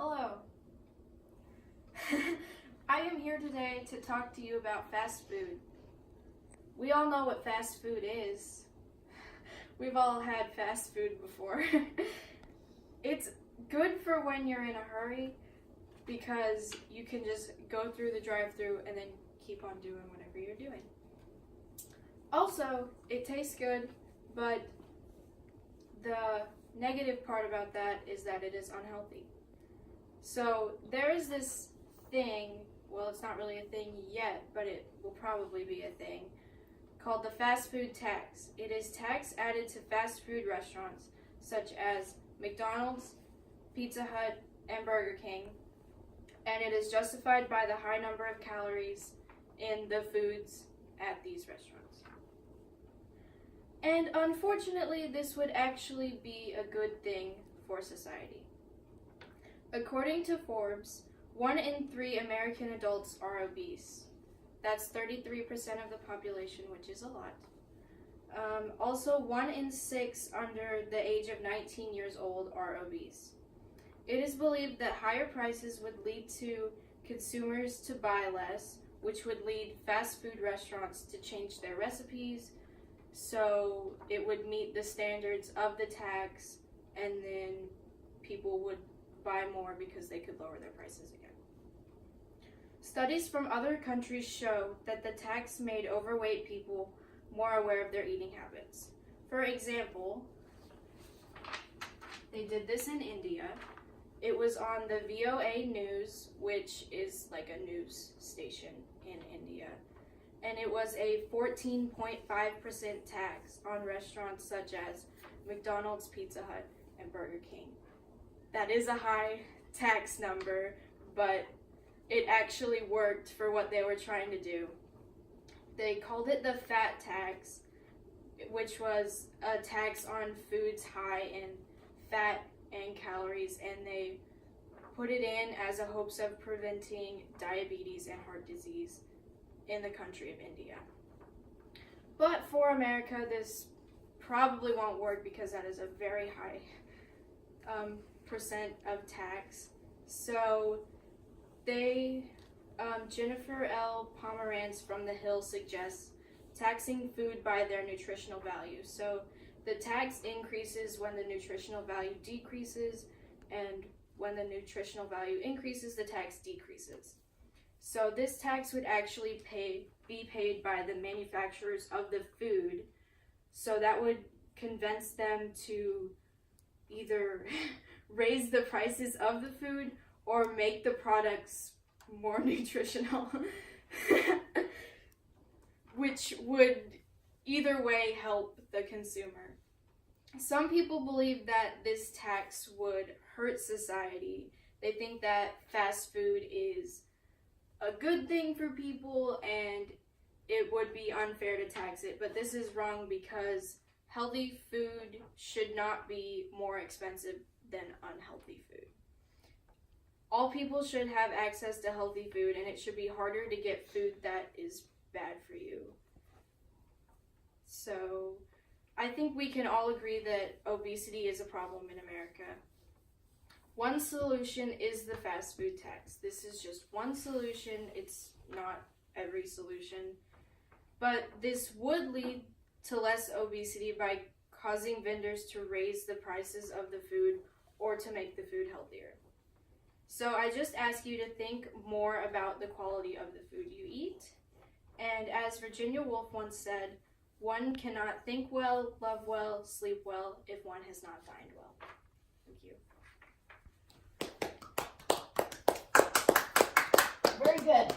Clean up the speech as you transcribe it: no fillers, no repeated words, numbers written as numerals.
Hello. I am here today to talk to you about fast food. We all know what fast food is. We've all had fast food before. It's good for when you're in a hurry because you can just go through the drive-thru and then keep on doing whatever you're doing. Also, it tastes good, but the negative part about that is that it is unhealthy. So there is this thing, well, it's not really a thing yet, but it will probably be a thing, called the fast food tax. It is tax added to fast food restaurants such as McDonald's, Pizza Hut, and Burger King, and it is justified by the high number of calories in the foods at these restaurants. And unfortunately, this would actually be a good thing for society. According to Forbes, 1 in 3 American adults are obese. That's 33% of the population, which is a lot. Also, 1 in 6 under the age of 19 years old are obese. It is believed that higher prices would lead to consumers to buy less, which would lead fast food restaurants to change their recipes, so it would meet the standards of the tax, and then people would buy more because they could lower their prices again. Studies from other countries show that the tax made overweight people more aware of their eating habits. For example, they did this in India. It was on the VOA News, which is like a news station in India. And it was a 14.5% tax on restaurants such as McDonald's, Pizza Hut, and Burger King. That is a high tax number, but it actually worked for what they were trying to do. They called it the fat tax, which was a tax on foods high in fat and calories, and they put it in as a hopes of preventing diabetes and heart disease in the country of India. But for America, this probably won't work because that is a very high percent of tax. So Jennifer L. Pomerantz from The Hill suggests taxing food by their nutritional value. So the tax increases when the nutritional value decreases, and when the nutritional value increases, the tax decreases. So this tax would actually be paid by the manufacturers of the food, so that would convince them to either raise the prices of the food or make the products more nutritional, which would either way help the consumer. Some people believe that this tax would hurt society. They think that fast food is a good thing for people and it would be unfair to tax it, but this is wrong because healthy food should not be more expensive than unhealthy food. All people should have access to healthy food, and it should be harder to get food that is bad for you. So I think we can all agree that obesity is a problem in America. One solution is the fast food tax. This is just one solution. It's not every solution. But this would lead to less obesity by causing vendors to raise the prices of the food or to make the food healthier. So I just ask you to think more about the quality of the food you eat. And as Virginia Woolf once said, one cannot think well, love well, sleep well if one has not dined well. Thank you. Very good.